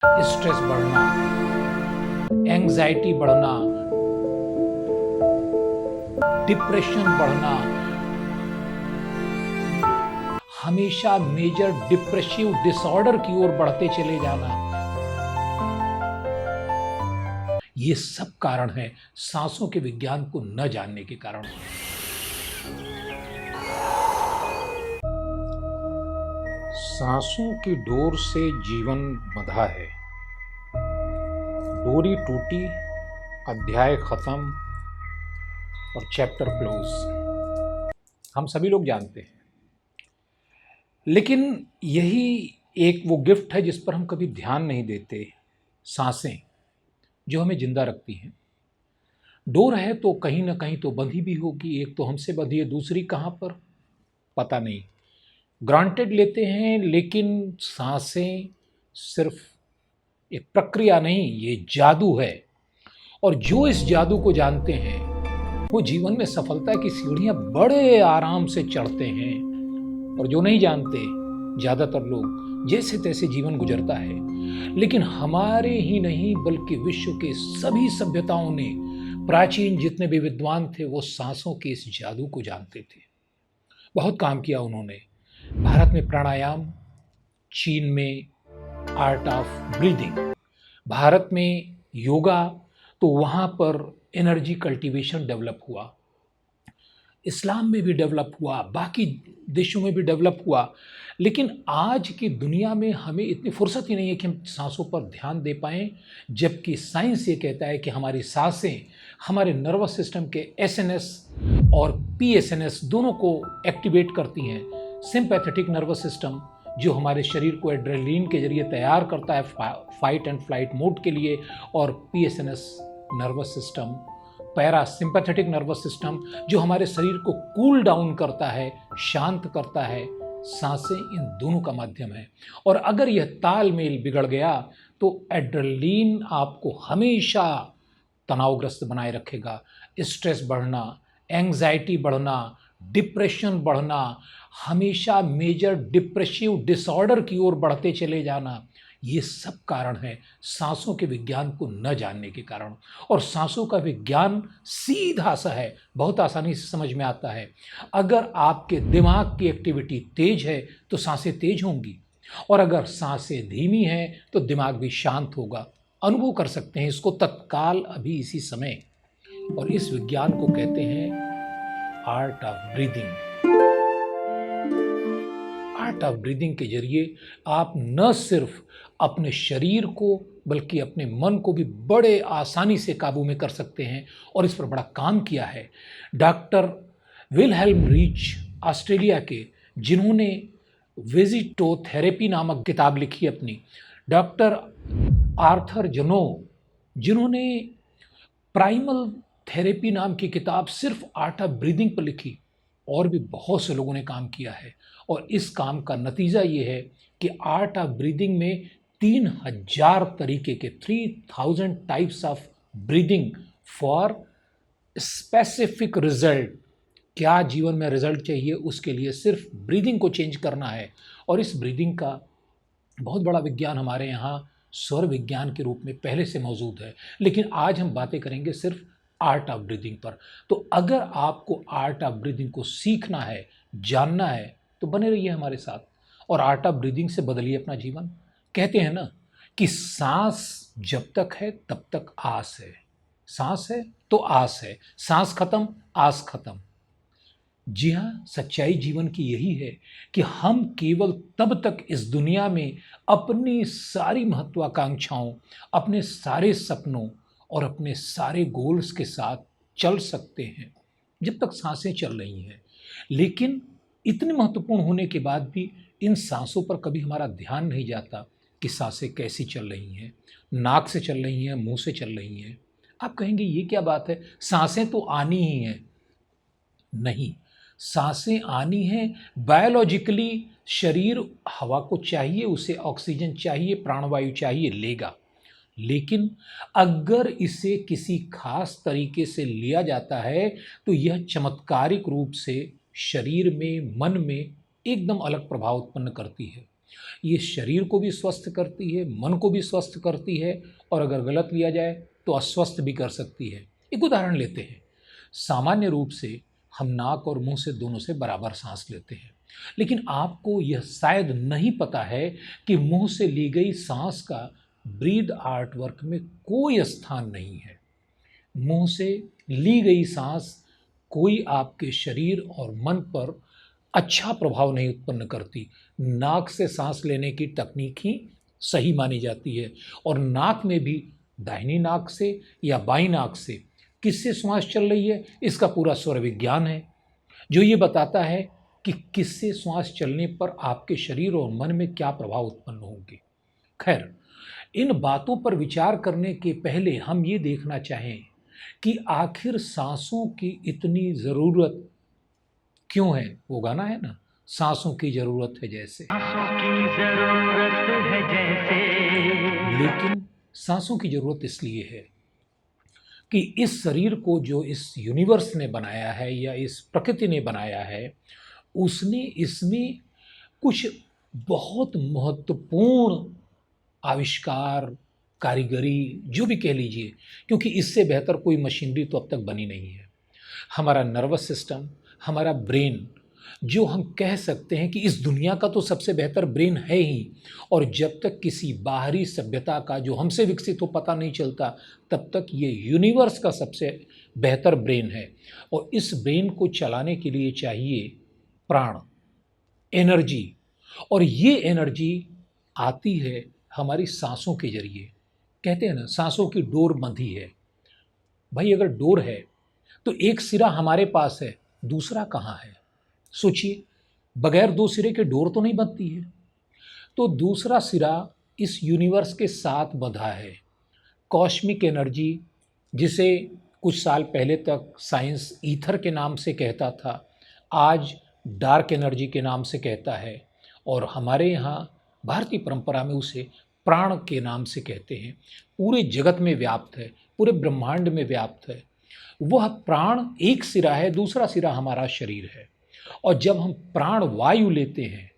Stress बढ़ना, anxiety बढ़ना, depression बढ़ना, हमेशा मेजर डिप्रेसिव डिसऑर्डर की ओर बढ़ते चले जाना, ये सब कारण है सांसों के विज्ञान को न जानने के कारण। सांसों की डोर से जीवन बंधा है, डोरी टूटी, अध्याय खत्म और चैप्टर क्लोज, हम सभी लोग जानते हैं। लेकिन यही एक वो गिफ्ट है जिस पर हम कभी ध्यान नहीं देते, सांसें जो हमें जिंदा रखती हैं। डोर है तो कहीं ना कहीं तो बंधी भी होगी, एक तो हमसे बंधी है, दूसरी कहाँ पर पता नहीं, ग्रांटेड लेते हैं। लेकिन सांसें सिर्फ एक प्रक्रिया नहीं, ये जादू है। और जो इस जादू को जानते हैं वो जीवन में सफलता की सीढ़ियां बड़े आराम से चढ़ते हैं, और जो नहीं जानते, ज़्यादातर लोग जैसे तैसे जीवन गुजरता है। लेकिन हमारे ही नहीं बल्कि विश्व के सभी सभ्यताओं ने, प्राचीन जितने भी विद्वान थे, वो सांसों के इस जादू को जानते थे। बहुत काम किया उन्होंने। भारत में प्राणायाम, चीन में आर्ट ऑफ ब्रीदिंग, भारत में योगा, तो वहाँ पर एनर्जी कल्टीवेशन डेवलप हुआ, इस्लाम में भी डेवलप हुआ, बाकी देशों में भी डेवलप हुआ। लेकिन आज की दुनिया में हमें इतनी फुर्सत ही नहीं है कि हम सांसों पर ध्यान दे पाएँ, जबकि साइंस ये कहता है कि हमारी सांसें हमारे नर्वस सिस्टम के एसएनएस और पीएसएनएस दोनों को एक्टिवेट करती हैं। सिंपैथेटिक नर्वस सिस्टम जो हमारे शरीर को एड्रेनलिन के जरिए तैयार करता है फाइट एंड फ्लाइट मोड के लिए, और PSNS nervous system, parasympathetic nervous system, जो हमारे शरीर को कूल डाउन करता है, शांत करता है। सांसें इन दोनों का माध्यम है। और अगर यह तालमेल बिगड़ गया तो एड्रेनलिन आपको हमेशा तनावग्रस्त बनाए रखेगा। स्ट्रेस बढ़ना, एंजाइटी बढ़ना, डिप्रेशन बढ़ना, हमेशा मेजर डिप्रेसिव डिसऑर्डर की ओर बढ़ते चले जाना, ये सब कारण है सांसों के विज्ञान को न जानने के कारण। और सांसों का विज्ञान सीधा सा है, बहुत आसानी से समझ में आता है। अगर आपके दिमाग की एक्टिविटी तेज है तो सांसें तेज होंगी, और अगर सांसें धीमी हैं तो दिमाग भी शांत होगा। अनुभव कर सकते हैं इसको तत्काल, अभी इसी समय। और इस विज्ञान को कहते हैं art of breathing. Art of breathing के जरिए आप न सिर्फ अपने शरीर को बल्कि अपने मन को भी बड़े आसानी से काबू में कर सकते हैं, और इस पर बड़ा काम किया है डॉक्टर विलहेल्म रीच, ऑस्ट्रेलिया के, जिन्होंने वेजिटोथेरेपी नामक किताब लिखी अपनी, डॉक्टर आर्थर जनो, जिन्होंने प्राइमल थेरेपी नाम की किताब सिर्फ आर्ट ऑफ ब्रीदिंग पर लिखी, और भी बहुत से लोगों ने काम किया है। और इस काम का नतीजा ये है कि आर्ट ऑफ ब्रीदिंग में 3000 तरीके के 3000 types of breathing for specific result. क्या जीवन में रिजल्ट चाहिए, उसके लिए सिर्फ ब्रीदिंग को चेंज करना है। और इस ब्रीदिंग का बहुत बड़ा विज्ञान हमारे यहाँ स्वर विज्ञान के रूप में पहले से मौजूद है। लेकिन आज हम बातें करेंगे सिर्फ आर्ट ऑफ ब्रीदिंग पर। तो अगर आपको आर्ट ऑफ ब्रीदिंग को सीखना है, जानना है, तो बने रहिए हमारे साथ, और आर्ट ऑफ ब्रीदिंग से बदलिए अपना जीवन। कहते हैं ना कि सांस जब तक है तब तक आस है, सांस है तो आस है, सांस खत्म आस खत्म। जी हाँ, सच्चाई जीवन की यही है कि हम केवल तब तक इस दुनिया में अपनी सारी महत्वाकांक्षाओं, अपने सारे सपनों और अपने सारे गोल्स के साथ चल सकते हैं जब तक सांसें चल रही हैं। लेकिन इतने महत्वपूर्ण होने के बाद भी इन सांसों पर कभी हमारा ध्यान नहीं जाता कि सांसें कैसी चल रही हैं, नाक से चल रही हैं, मुंह से चल रही हैं। आप कहेंगे ये क्या बात है, सांसें तो आनी ही हैं। नहीं, सांसें आनी हैं। बायोलॉजिकली शरीर हवा को चाहिए, उसे ऑक्सीजन चाहिए, प्राणवायु चाहिए, लेगा। लेकिन अगर इसे किसी खास तरीके से लिया जाता है तो यह चमत्कारिक रूप से शरीर में, मन में एकदम अलग प्रभाव उत्पन्न करती है। ये शरीर को भी स्वस्थ करती है, मन को भी स्वस्थ करती है, और अगर गलत लिया जाए तो अस्वस्थ भी कर सकती है। एक उदाहरण लेते हैं। सामान्य रूप से हम नाक और मुंह से दोनों से बराबर सांस लेते हैं, लेकिन आपको यह शायद नहीं पता है कि मुंह से ली गई सांस का ब्रीद आर्ट वर्क में कोई स्थान नहीं है। मुंह से ली गई सांस कोई आपके शरीर और मन पर अच्छा प्रभाव नहीं उत्पन्न करती। नाक से सांस लेने की तकनीक ही सही मानी जाती है, और नाक में भी दाहिनी नाक से या बाईं नाक से किससे श्वास चल रही है, इसका पूरा स्वर विज्ञान है जो ये बताता है कि किससे श्वास चलने पर आपके शरीर और मन में क्या प्रभाव उत्पन्न होंगे। खैर, इन बातों पर विचार करने के पहले हम ये देखना चाहें कि आखिर सांसों की इतनी ज़रूरत क्यों है। वो गाना है ना, सांसों की ज़रूरत है जैसे। सांसों की जरूरत है जैसे। लेकिन सांसों की ज़रूरत इसलिए है कि इस शरीर को जो इस यूनिवर्स ने बनाया है या इस प्रकृति ने बनाया है, उसने इसमें कुछ बहुत महत्वपूर्ण आविष्कार, कारीगरी, जो भी कह लीजिए, क्योंकि इससे बेहतर कोई मशीनरी तो अब तक बनी नहीं है। हमारा नर्वस सिस्टम, हमारा ब्रेन, जो हम कह सकते हैं कि इस दुनिया का तो सबसे बेहतर ब्रेन है ही, और जब तक किसी बाहरी सभ्यता का जो हमसे विकसित हो पता नहीं चलता, तब तक ये यूनिवर्स का सबसे बेहतर ब्रेन है। और इस ब्रेन को चलाने के लिए चाहिए प्राण, एनर्जी, और ये एनर्जी आती है हमारी सांसों के जरिए। कहते हैं ना, सांसों की डोर बंधी है। भाई, अगर डोर है तो एक सिरा हमारे पास है, दूसरा कहाँ है? सोचिए, बगैर दो सिरे के डोर तो नहीं बनती है। तो दूसरा सिरा इस यूनिवर्स के साथ बंधा है। कॉस्मिक एनर्जी, जिसे कुछ साल पहले तक साइंस ईथर के नाम से कहता था, आज डार्क एनर्जी के नाम से कहता है, और हमारे यहाँ भारतीय परंपरा में उसे प्राण के नाम से कहते हैं। पूरे जगत में व्याप्त है, पूरे ब्रह्मांड में व्याप्त है। वह प्राण एक सिरा है, दूसरा सिरा हमारा शरीर है। और जब हम प्राण वायु लेते हैं,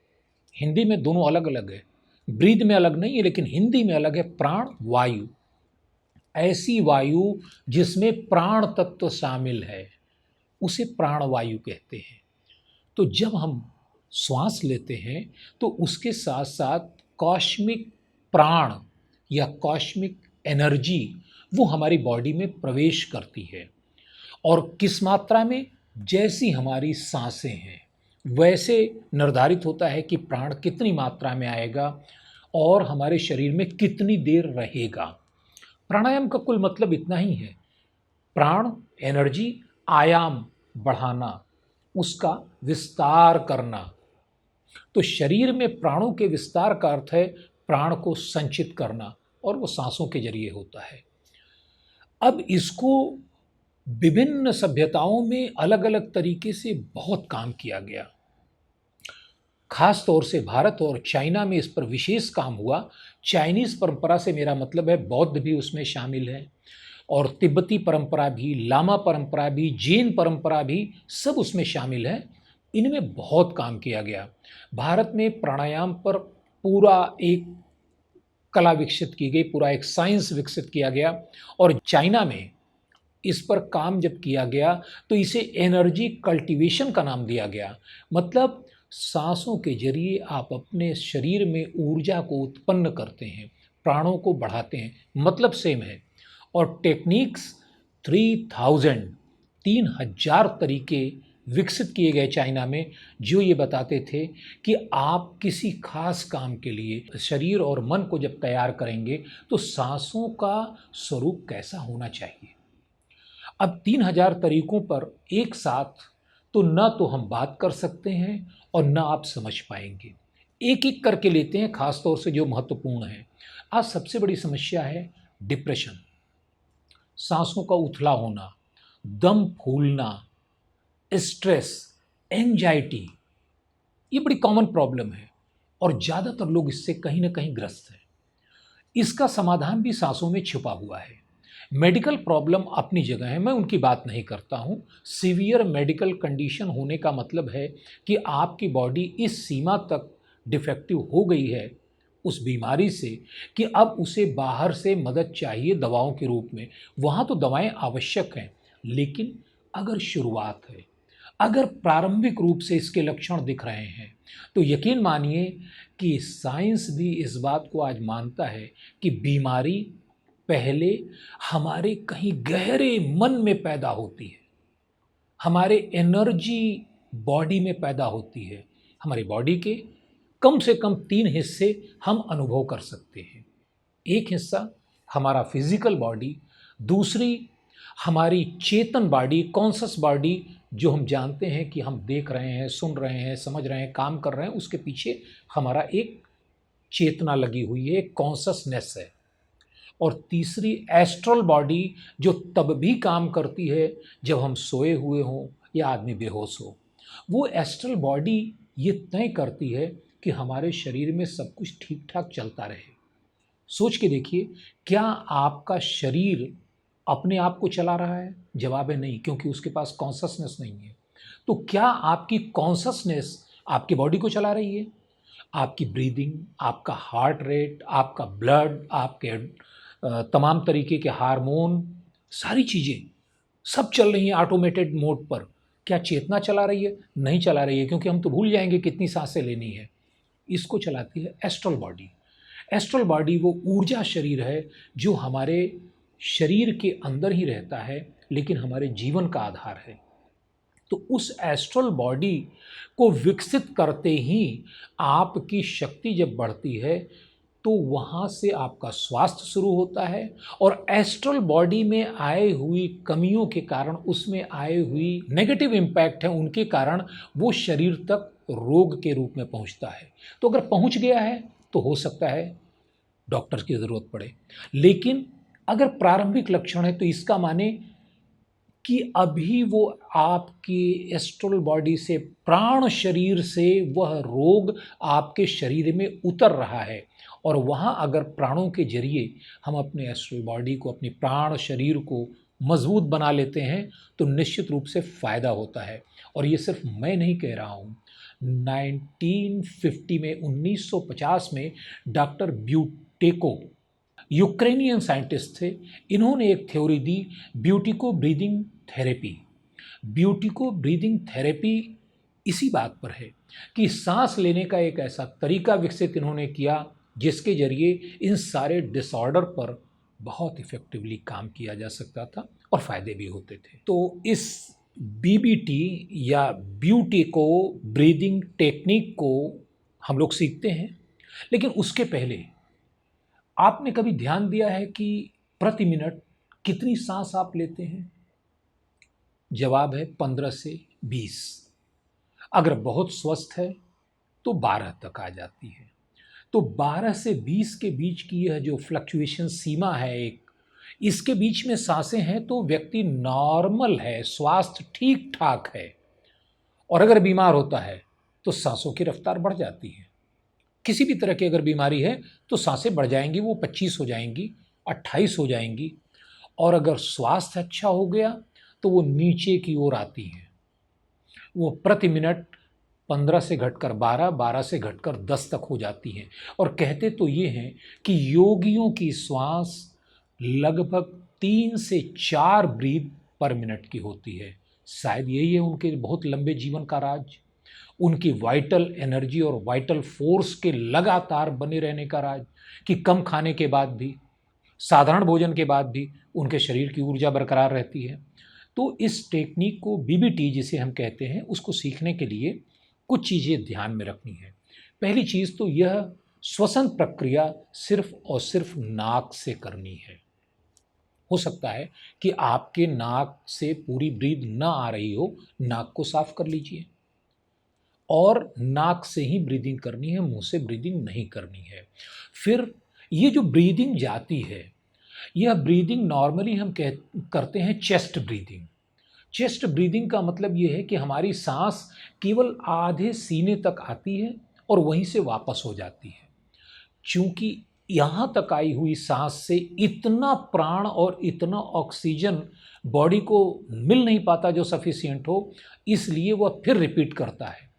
हिंदी में दोनों अलग अलग है, ब्रीद में अलग नहीं है, लेकिन हिंदी में अलग है प्राण वायु। ऐसी वायु जिसमें प्राण तत्व शामिल है, उसे प्राण वायु कहते हैं। तो जब हम श्वास लेते हैं तो उसके साथ साथ कॉस्मिक प्राण या कॉस्मिक एनर्जी वो हमारी बॉडी में प्रवेश करती है। और किस मात्रा में? जैसी हमारी सांसें हैं वैसे निर्धारित होता है कि प्राण कितनी मात्रा में आएगा और हमारे शरीर में कितनी देर रहेगा। प्राणायाम का कुल मतलब इतना ही है, प्राण एनर्जी, आयाम बढ़ाना, उसका विस्तार करना। तो शरीर में प्राणों के विस्तार का अर्थ है प्राण को संचित करना, और वो सांसों के जरिए होता है। अब इसको विभिन्न सभ्यताओं में अलग अलग तरीके से बहुत काम किया गया। खास तौर से भारत और चाइना में इस पर विशेष काम हुआ। चाइनीज़ परंपरा से मेरा मतलब है बौद्ध भी उसमें शामिल है, और तिब्बती परंपरा भी, लामा परंपरा भी, जैन परंपरा भी, सब उसमें शामिल है। इनमें बहुत काम किया गया। भारत में प्राणायाम पर पूरा एक कला विकसित की गई, पूरा एक साइंस विकसित किया गया। और चाइना में इस पर काम जब किया गया तो इसे एनर्जी कल्टीवेशन का नाम दिया गया। मतलब सांसों के जरिए आप अपने शरीर में ऊर्जा को उत्पन्न करते हैं, प्राणों को बढ़ाते हैं, मतलब सेम है। और टेक्निक्स 3000 तरीके विकसित किए गए चाइना में, जो ये बताते थे कि आप किसी खास काम के लिए शरीर और मन को जब तैयार करेंगे तो सांसों का स्वरूप कैसा होना चाहिए। अब 3000 तरीकों पर एक साथ तो न तो हम बात कर सकते हैं और न आप समझ पाएंगे। एक एक करके लेते हैं, खास तौर से जो महत्वपूर्ण है। आज सबसे बड़ी समस्या है डिप्रेशन, सांसों का उथला होना, दम फूलना, स्ट्रेस, एंजाइटी। ये बड़ी कॉमन प्रॉब्लम है और ज़्यादातर लोग इससे कहीं ना कहीं ग्रस्त हैं। इसका समाधान भी सांसों में छुपा हुआ है। मेडिकल प्रॉब्लम अपनी जगह है, मैं उनकी बात नहीं करता हूँ। सीवियर मेडिकल कंडीशन होने का मतलब है कि आपकी बॉडी इस सीमा तक डिफेक्टिव हो गई है उस बीमारी से कि अब उसे बाहर से मदद चाहिए दवाओं के रूप में, वहाँ तो दवाएं आवश्यक हैं, लेकिन अगर शुरुआत है, अगर प्रारंभिक रूप से इसके लक्षण दिख रहे हैं, तो यकीन मानिए कि साइंस भी इस बात को आज मानता है कि बीमारी पहले हमारे कहीं गहरे मन में पैदा होती है, हमारे एनर्जी बॉडी में पैदा होती है। हमारी बॉडी के कम से कम 3 हिस्से हम अनुभव कर सकते हैं। एक हिस्सा हमारा फिजिकल बॉडी, दूसरी हमारी चेतन बॉडी, कॉन्शस बॉडी, जो हम जानते हैं कि हम देख रहे हैं, सुन रहे हैं, समझ रहे हैं, काम कर रहे हैं, उसके पीछे हमारा एक चेतना लगी हुई है, एक कॉन्शसनेस है। और तीसरी एस्ट्रल बॉडी, जो तब भी काम करती है जब हम सोए हुए हों या आदमी बेहोश हो। वो एस्ट्रल बॉडी ये तय करती है कि हमारे शरीर में सब कुछ ठीक ठाक चलता रहे। सोच के देखिए, क्या आपका शरीर अपने आप को चला रहा है? जवाब है नहीं, क्योंकि उसके पास कॉन्शसनेस नहीं है। तो क्या आपकी कॉन्शसनेस आपकी बॉडी को चला रही है? आपकी ब्रीदिंग, आपका हार्ट रेट, आपका ब्लड, आपके तमाम तरीके के हार्मोन, सारी चीज़ें सब चल रही हैं ऑटोमेटेड मोड पर। क्या चेतना चला रही है? नहीं चला रही है, क्योंकि हम तो भूल जाएंगे कितनी सांसें लेनी है। इसको चलाती है एस्ट्रल बॉडी। एस्ट्रल बॉडी वो ऊर्जा शरीर है जो हमारे शरीर के अंदर ही रहता है, लेकिन हमारे जीवन का आधार है। तो उस एस्ट्रल बॉडी को विकसित करते ही आपकी शक्ति जब बढ़ती है, तो वहाँ से आपका स्वास्थ्य शुरू होता है। और एस्ट्रल बॉडी में आए हुई कमियों के कारण, उसमें आए हुई नेगेटिव इम्पैक्ट है, उनके कारण वो शरीर तक रोग के रूप में पहुँचता है। तो अगर पहुँच गया है तो हो सकता है डॉक्टर की ज़रूरत पड़े, लेकिन अगर प्रारंभिक लक्षण है तो इसका माने कि अभी वो आपकी एस्ट्रल बॉडी से, प्राण शरीर से वह रोग आपके शरीर में उतर रहा है। और वहाँ अगर प्राणों के जरिए हम अपने एस्ट्रल बॉडी को, अपनी प्राण शरीर को मजबूत बना लेते हैं, तो निश्चित रूप से फ़ायदा होता है। और ये सिर्फ मैं नहीं कह रहा हूँ। 1950 में, 1950 में डॉक्टर ब्यूटेको, यूक्रेनियन साइंटिस्ट थे, इन्होंने एक थ्योरी दी, ब्यूटिको ब्रीदिंग थेरेपी। ब्यूटिको ब्रीदिंग थेरेपी इसी बात पर है कि सांस लेने का एक ऐसा तरीका विकसित इन्होंने किया जिसके जरिए इन सारे डिसऑर्डर पर बहुत इफ़ेक्टिवली काम किया जा सकता था और फ़ायदे भी होते थे। तो इस बीबीटी या ब्यूटिको ब्रीदिंग टेक्निक को हम लोग सीखते हैं, लेकिन उसके पहले आपने कभी ध्यान दिया है कि प्रति मिनट कितनी सांस आप लेते हैं? जवाब है 15 से 20। अगर बहुत स्वस्थ है तो 12 तक आ जाती है। तो 12 से 20 के बीच की यह जो फ्लक्चुएशन सीमा है, एक इसके बीच में सांसें हैं तो व्यक्ति नॉर्मल है, स्वास्थ्य ठीक ठाक है। और अगर बीमार होता है तो सांसों की रफ्तार बढ़ जाती है। किसी भी तरह की अगर बीमारी है तो सांसें बढ़ जाएंगी, वो 25 हो जाएंगी, 28 हो जाएंगी। और अगर स्वास्थ्य अच्छा हो गया तो वो नीचे की ओर आती हैं, वो प्रति मिनट 15 से घटकर 12, 12 से घटकर 10 तक हो जाती हैं। और कहते तो ये हैं कि योगियों की श्वास लगभग 3 से 4 ब्रीथ पर मिनट की होती है। शायद यही है उनके बहुत लंबे जीवन का राज, उनकी वाइटल एनर्जी और वाइटल फोर्स के लगातार बने रहने का राज, कि कम खाने के बाद भी, साधारण भोजन के बाद भी उनके शरीर की ऊर्जा बरकरार रहती है। तो इस टेक्निक को, बीबीटी जिसे हम कहते हैं, उसको सीखने के लिए कुछ चीज़ें ध्यान में रखनी है। पहली चीज़ तो यह श्वसन प्रक्रिया सिर्फ और सिर्फ नाक से करनी है। हो सकता है कि आपके नाक से पूरी ब्रीथ ना आ रही हो, नाक को साफ कर लीजिए। और नाक से ही ब्रीदिंग करनी है, मुंह से ब्रीदिंग नहीं करनी है। फिर ये जो ब्रीदिंग जाती है, यह ब्रीदिंग नॉर्मली हम करते हैं चेस्ट ब्रीदिंग। चेस्ट ब्रीदिंग का मतलब ये है कि हमारी सांस केवल आधे सीने तक आती है और वहीं से वापस हो जाती है। चूँकि यहाँ तक आई हुई सांस से इतना प्राण और इतना ऑक्सीजन बॉडी को मिल नहीं पाता जो सफिशिएंट हो, इसलिए वह फिर रिपीट करता है।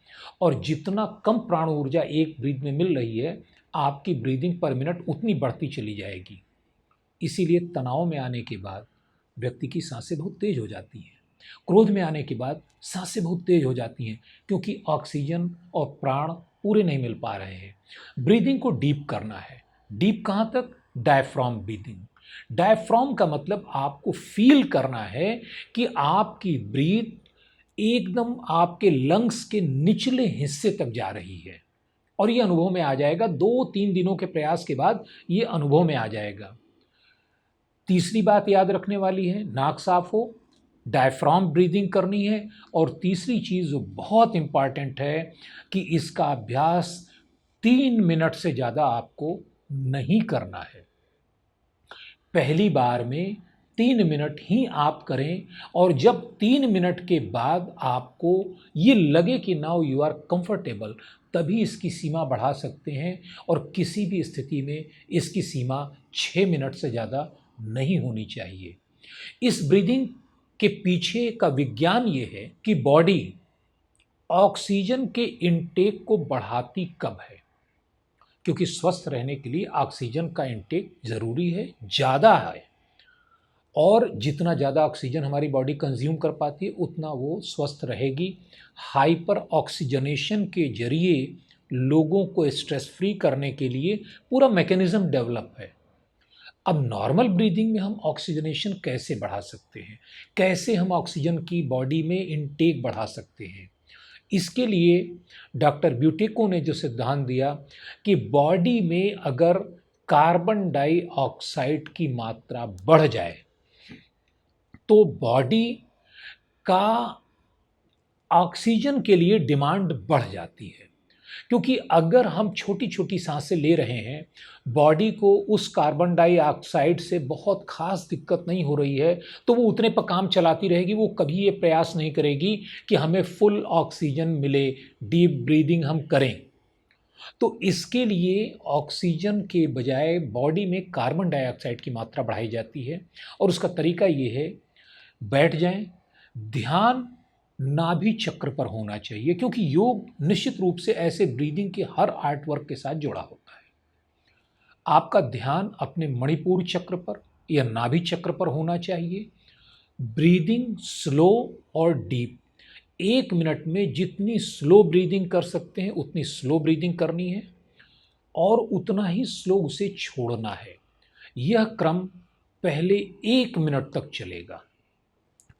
और जितना कम प्राण ऊर्जा एक ब्रीथ में मिल रही है, आपकी ब्रीदिंग पर मिनट उतनी बढ़ती चली जाएगी। इसीलिए तनाव में आने के बाद व्यक्ति की सांसें बहुत तेज हो जाती हैं, क्रोध में आने के बाद सांसें बहुत तेज हो जाती हैं, क्योंकि ऑक्सीजन और प्राण पूरे नहीं मिल पा रहे हैं। ब्रीदिंग को डीप करना है। डीप कहाँ तक? Diaphragm breathing. डायफ्राम का मतलब आपको फील करना है कि आपकी ब्रीथ एकदम आपके लंग्स के निचले हिस्से तक जा रही है, और ये अनुभव में आ जाएगा। 2-3 दिनों के प्रयास के बाद ये अनुभव में आ जाएगा। तीसरी बात याद रखने वाली है, नाक साफ हो, डायफ्राम ब्रीदिंग करनी है। और तीसरी चीज़ जो बहुत इम्पॉर्टेंट है कि इसका अभ्यास 3 मिनट से ज़्यादा आपको नहीं करना है। पहली बार में 3 मिनट ही आप करें, और जब 3 मिनट के बाद आपको ये लगे कि नाउ यू आर कंफर्टेबल, तभी इसकी सीमा बढ़ा सकते हैं। और किसी भी स्थिति में इसकी सीमा 6 मिनट से ज़्यादा नहीं होनी चाहिए। इस ब्रीदिंग के पीछे का विज्ञान ये है कि बॉडी ऑक्सीजन के इनटेक को बढ़ाती कब है, क्योंकि स्वस्थ रहने के लिए ऑक्सीजन का इनटेक ज़रूरी है, ज़्यादा है। और जितना ज़्यादा ऑक्सीजन हमारी बॉडी कंज्यूम कर पाती है, उतना वो स्वस्थ रहेगी। हाइपर ऑक्सीजनेशन के जरिए लोगों को स्ट्रेस फ्री करने के लिए पूरा मैकेनिज्म डेवलप है। अब नॉर्मल ब्रीदिंग में हम ऑक्सीजनेशन कैसे बढ़ा सकते हैं, कैसे हम ऑक्सीजन की बॉडी में इनटेक बढ़ा सकते हैं? इसके लिए डॉक्टर ब्यूटेको ने जो सिद्धांत दिया कि बॉडी में अगर कार्बन डाइऑक्साइड की मात्रा बढ़ जाए तो बॉडी का ऑक्सीजन के लिए डिमांड बढ़ जाती है। क्योंकि अगर हम छोटी छोटी सांसें ले रहे हैं, बॉडी को उस कार्बन डाइऑक्साइड से बहुत खास दिक्कत नहीं हो रही है, तो वो उतने पर काम चलाती रहेगी। वो कभी ये प्रयास नहीं करेगी कि हमें फुल ऑक्सीजन मिले, डीप ब्रीदिंग हम करें। तो इसके लिए ऑक्सीजन के बजाय बॉडी में कार्बन डाइऑक्साइड की मात्रा बढ़ाई जाती है। और उसका तरीका ये है, बैठ जाएं, ध्यान नाभि चक्र पर होना चाहिए, क्योंकि योग निश्चित रूप से ऐसे ब्रीदिंग के हर आर्ट वर्क के साथ जुड़ा होता है। आपका ध्यान अपने मणिपुर चक्र पर या नाभि चक्र पर होना चाहिए। ब्रीदिंग स्लो और डीप, 1 मिनट में जितनी स्लो ब्रीदिंग कर सकते हैं उतनी स्लो ब्रीदिंग करनी है, और उतना ही स्लो उसे छोड़ना है। यह क्रम पहले 1 मिनट तक चलेगा।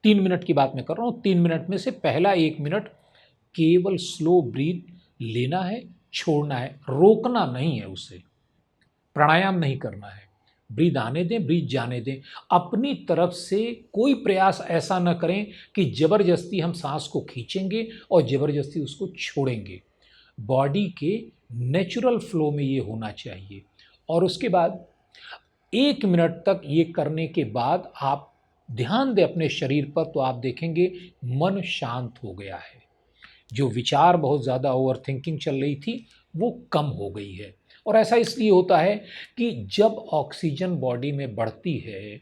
3 मिनट की बात मैं कर रहा हूँ। 3 मिनट में से पहला 1 मिनट केवल स्लो ब्रीथ लेना है, छोड़ना है, रोकना नहीं है उसे। प्राणायाम नहीं करना है। ब्रीथ आने दें, ब्रीथ जाने दें। अपनी तरफ से कोई प्रयास ऐसा न करें कि ज़बरदस्ती हम सांस को खींचेंगे और ज़बरदस्ती उसको छोड़ेंगे। बॉडी के नेचुरल फ्लो में ये होना चाहिए। और उसके बाद 1 मिनट तक ये करने के बाद आप ध्यान दें अपने शरीर पर, तो आप देखेंगे मन शांत हो गया है। जो विचार बहुत ज़्यादा ओवर थिंकिंग चल रही थी वो कम हो गई है। और ऐसा इसलिए होता है कि जब ऑक्सीजन बॉडी में बढ़ती है,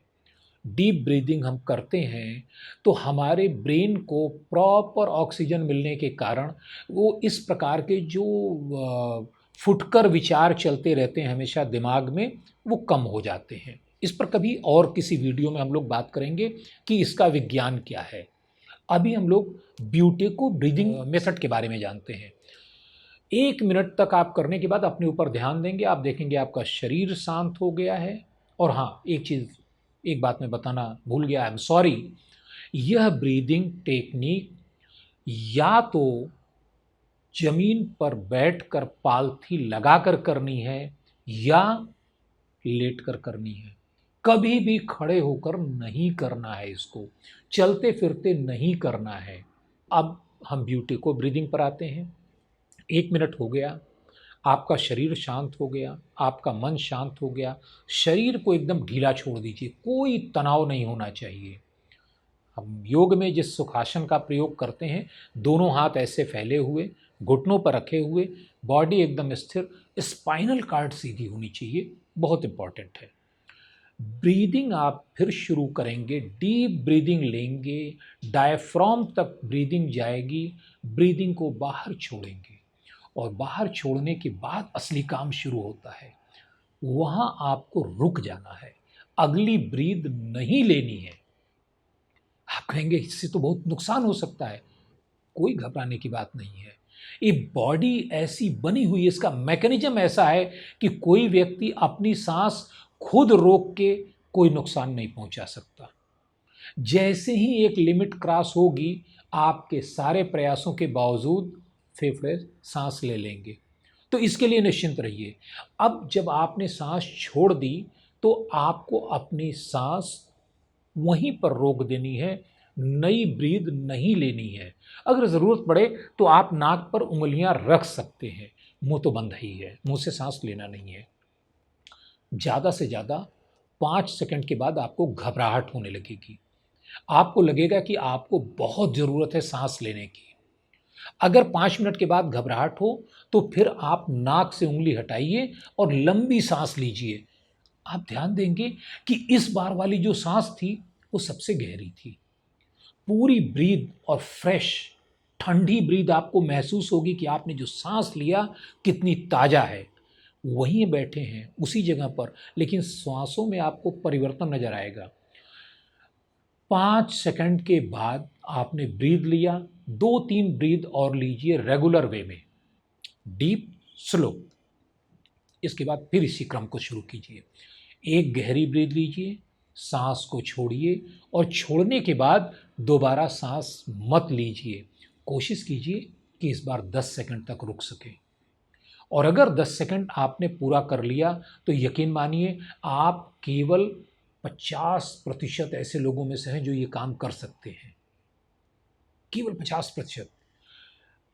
डीप ब्रीदिंग हम करते हैं, तो हमारे ब्रेन को प्रॉपर ऑक्सीजन मिलने के कारण वो इस प्रकार के जो फुटकर विचार चलते रहते हैं हमेशा दिमाग में, वो कम हो जाते हैं। इस पर कभी और किसी वीडियो में हम लोग बात करेंगे कि इसका विज्ञान क्या है। अभी हम लोग ब्यूटेको ब्रीदिंग मेथड के बारे में जानते हैं। 1 मिनट तक आप करने के बाद अपने ऊपर ध्यान देंगे, आप देखेंगे आपका शरीर शांत हो गया है। और हाँ, एक बात मैं बताना भूल गया, आई एम सॉरी। यह ब्रीदिंग टेक्निक या तो जमीन पर बैठकर पालथी लगाकर करनी है या लेटकर करनी है। कभी भी खड़े होकर नहीं करना है, इसको चलते फिरते नहीं करना है। अब हम ब्यूटेको ब्रीदिंग पर आते हैं। 1 मिनट हो गया, आपका शरीर शांत हो गया, आपका मन शांत हो गया। शरीर को एकदम ढीला छोड़ दीजिए, कोई तनाव नहीं होना चाहिए। हम योग में जिस सुखासन का प्रयोग करते हैं, दोनों हाथ ऐसे फैले हुए, घुटनों पर रखे हुए, बॉडी एकदम स्थिर, स्पाइनल कार्ड सीधी होनी चाहिए, बहुत इंपॉर्टेंट है। ब्रीदिंग आप फिर शुरू करेंगे, डीप ब्रीदिंग लेंगे, डायफ्राम तक ब्रीदिंग जाएगी, ब्रीदिंग को बाहर छोड़ेंगे। और बाहर छोड़ने के बाद असली काम शुरू होता है। वहाँ आपको रुक जाना है, अगली ब्रीद नहीं लेनी है। आप कहेंगे इससे तो बहुत नुकसान हो सकता है। कोई घबराने की बात नहीं है। ये बॉडी ऐसी बनी हुई है, इसका मैकेनिज्म ऐसा है कि कोई व्यक्ति अपनी सांस खुद रोक के कोई नुकसान नहीं पहुंचा सकता। जैसे ही एक लिमिट क्रॉस होगी, आपके सारे प्रयासों के बावजूद फेफड़े सांस ले लेंगे। तो इसके लिए निश्चिंत रहिए। अब जब आपने सांस छोड़ दी तो आपको अपनी सांस वहीं पर रोक देनी है, नई ब्रीद नहीं लेनी है। अगर ज़रूरत पड़े तो आप नाक पर उंगलियां रख सकते हैं, मुंह तो बंद ही है, मुंह से सांस लेना नहीं है। ज़्यादा से ज़्यादा 5 सेकंड के बाद आपको घबराहट होने लगेगी। आपको लगेगा कि आपको बहुत ज़रूरत है सांस लेने की। अगर 5 मिनट के बाद घबराहट हो तो फिर आप नाक से उंगली हटाइए और लंबी सांस लीजिए। आप ध्यान देंगे कि इस बार वाली जो सांस थी वो सबसे गहरी थी। पूरी ब्रीद और फ्रेश ठंडी ब्रीद आपको महसूस होगी कि आपने जो सांस लिया कितनी ताज़ा है। वहीं बैठे हैं उसी जगह पर, लेकिन श्वासों में आपको परिवर्तन नजर आएगा। 5 सेकंड के बाद आपने ब्रीद लिया, 2-3 ब्रीद और लीजिए रेगुलर वे में, डीप स्लो। इसके बाद फिर इसी क्रम को शुरू कीजिए। एक गहरी ब्रीद लीजिए, सांस को छोड़िए और छोड़ने के बाद दोबारा सांस मत लीजिए। कोशिश कीजिए कि इस बार 10 सेकंड तक रुक सके। और अगर 10 सेकंड आपने पूरा कर लिया तो यकीन मानिए आप केवल 50% ऐसे लोगों में से हैं जो ये काम कर सकते हैं, केवल 50%।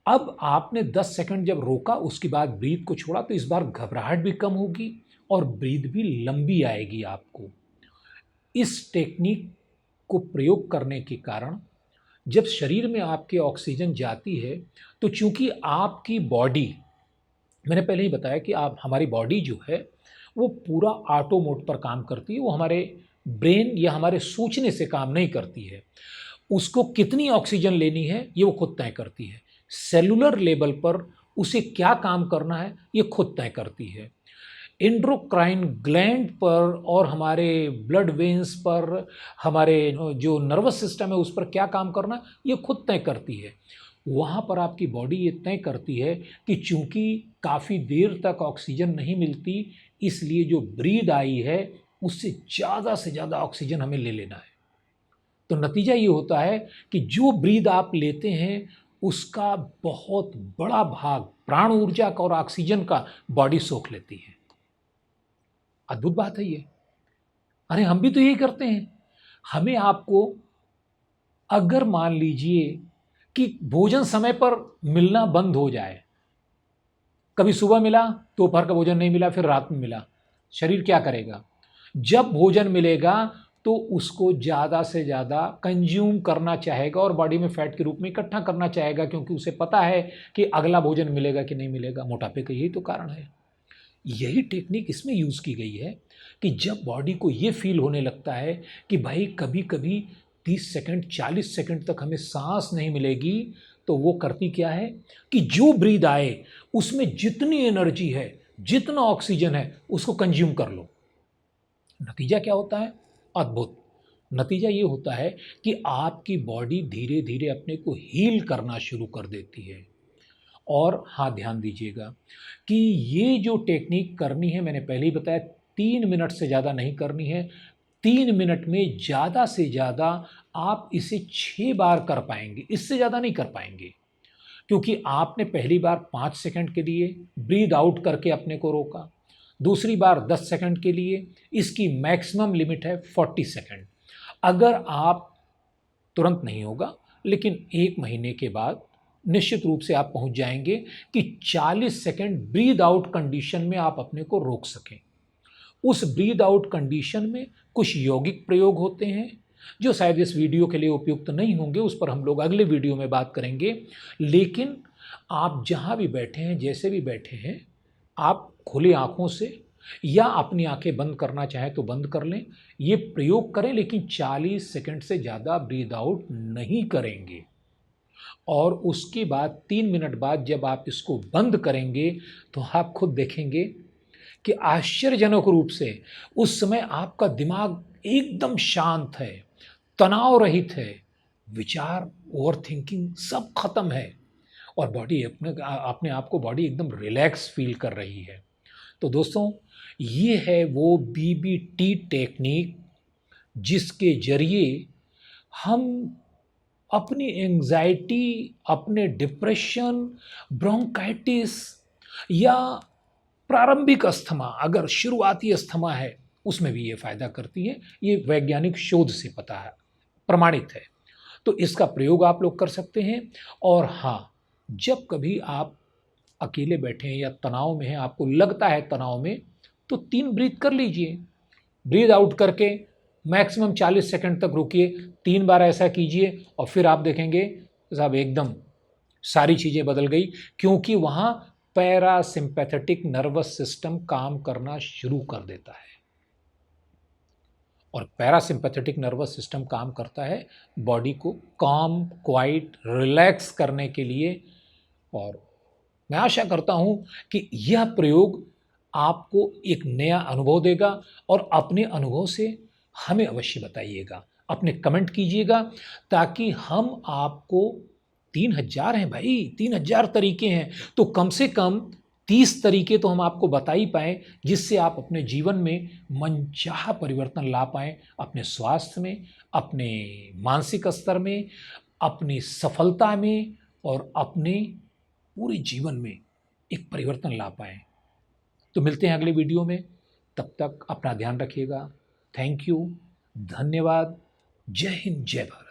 अब आपने 10 सेकंड जब रोका, उसके बाद ब्रीथ को छोड़ा, तो इस बार घबराहट भी कम होगी और ब्रीथ भी लंबी आएगी आपको। इस टेक्निक को प्रयोग करने के कारण जब शरीर में आपके ऑक्सीजन जाती है तो चूंकि आपकी बॉडी, मैंने पहले ही बताया कि आप हमारी बॉडी जो है वो पूरा ऑटो मोड पर काम करती है, वो हमारे ब्रेन या हमारे सोचने से काम नहीं करती है। उसको कितनी ऑक्सीजन लेनी है ये वो खुद तय करती है। सेलुलर लेवल पर उसे क्या काम करना है ये खुद तय करती है। एंडोक्राइन ग्लैंड पर और हमारे ब्लड वेन्स पर, हमारे जो नर्वस सिस्टम है उस पर क्या काम करना ये खुद तय करती है। वहाँ पर आपकी बॉडी ये तय करती है कि चूंकि काफ़ी देर तक ऑक्सीजन नहीं मिलती, इसलिए जो ब्रीद आई है उससे से ज़्यादा ऑक्सीजन हमें ले लेना है। तो नतीजा ये होता है कि जो ब्रीद आप लेते हैं उसका बहुत बड़ा भाग प्राण ऊर्जा का और ऑक्सीजन का बॉडी सोख लेती है। अद्भुत बात है ये। अरे हम भी तो यही करते हैं। हमें आपको, अगर मान लीजिए कि भोजन समय पर मिलना बंद हो जाए, कभी सुबह मिला, दोपहर का भोजन नहीं मिला, फिर रात में मिला, शरीर क्या करेगा? जब भोजन मिलेगा तो उसको ज़्यादा से ज़्यादा कंज्यूम करना चाहेगा और बॉडी में फैट के रूप में इकट्ठा करना चाहेगा, क्योंकि उसे पता है कि अगला भोजन मिलेगा कि नहीं मिलेगा। मोटापे का यही तो कारण है। यही टेक्निक इसमें यूज़ की गई है कि जब बॉडी को ये फील होने लगता है कि भाई कभी कभी 30 सेकंड 40 सेकंड तक हमें सांस नहीं मिलेगी, तो वो करती क्या है कि जो ब्रीद आए उसमें जितनी एनर्जी है, जितना ऑक्सीजन है, उसको कंज्यूम कर लो। नतीजा क्या होता है? अद्भुत। नतीजा ये होता है कि आपकी बॉडी धीरे धीरे अपने को हील करना शुरू कर देती है। और हाँ, ध्यान दीजिएगा कि ये जो टेक्निक करनी है, मैंने पहले ही बताया 3 मिनट से ज़्यादा नहीं करनी है। 3 मिनट में ज़्यादा से ज़्यादा आप इसे 6 बार कर पाएंगे, इससे ज़्यादा नहीं कर पाएंगे, क्योंकि आपने पहली बार 5 सेकंड के लिए ब्रीद आउट करके अपने को रोका, दूसरी बार 10 सेकंड के लिए, इसकी मैक्सिमम लिमिट है 40 सेकंड। अगर आप तुरंत नहीं होगा, लेकिन 1 महीने के बाद निश्चित रूप से आप पहुंच जाएंगे कि 40 सेकंड ब्रीद आउट कंडीशन में आप अपने को रोक सकें। उस ब्रीद आउट कंडीशन में कुछ यौगिक प्रयोग होते हैं जो शायद इस वीडियो के लिए उपयुक्त नहीं होंगे, उस पर हम लोग अगले वीडियो में बात करेंगे। लेकिन आप जहां भी बैठे हैं, जैसे भी बैठे हैं, आप खुली आंखों से या अपनी आंखें बंद करना चाहें तो बंद कर लें, ये प्रयोग करें, लेकिन 40 सेकंड से ज़्यादा ब्रीद आउट नहीं करेंगे। और उसके बाद 3 मिनट बाद जब आप इसको बंद करेंगे तो आप खुद देखेंगे कि आश्चर्यजनक रूप से उस समय आपका दिमाग एकदम शांत है, तनाव रहित है, विचार, ओवर थिंकिंग सब खत्म है और बॉडी अपने आप को बॉडी एकदम रिलैक्स फील कर रही है। तो दोस्तों, ये है वो बीबीटी टेक्निक जिसके जरिए हम अपनी एंजाइटी, अपने डिप्रेशन, ब्रोंकाइटिस या प्रारंभिक अस्थमा, अगर शुरुआती अस्थमा है उसमें भी ये फ़ायदा करती है। ये वैज्ञानिक शोध से पता है, प्रमाणित है। तो इसका प्रयोग आप लोग कर सकते हैं। और हाँ, जब कभी आप अकेले बैठे हैं या तनाव में हैं, आपको लगता है तनाव में, तो 3 ब्रीथ कर लीजिए। ब्रीथ आउट करके मैक्सिमम 40 सेकंड तक रुकिए, 3 बार ऐसा कीजिए और फिर आप देखेंगे साहब एकदम सारी चीज़ें बदल गई, क्योंकि वहाँ पैरासिम्पैथेटिक नर्वस सिस्टम काम करना शुरू कर देता है। और पैरासिम्पैथेटिक नर्वस सिस्टम काम करता है बॉडी को काम, क्वाइट, रिलैक्स करने के लिए। और मैं आशा करता हूँ कि यह प्रयोग आपको एक नया अनुभव देगा और अपने अनुभव से हमें अवश्य बताइएगा, अपने कमेंट कीजिएगा, ताकि हम आपको 3000 हैं भाई, 3000 तरीके हैं, तो कम से कम 30 तरीके तो हम आपको बता ही पाएँ, जिससे आप अपने जीवन में मनचाहा परिवर्तन ला पाएँ, अपने स्वास्थ्य में, अपने मानसिक स्तर में, अपनी सफलता में और अपने पूरे जीवन में एक परिवर्तन ला पाएँ। तो मिलते हैं अगले वीडियो में, तब तक अपना ध्यान रखिएगा। थैंक यू, धन्यवाद, जय हिंद, जय भारत।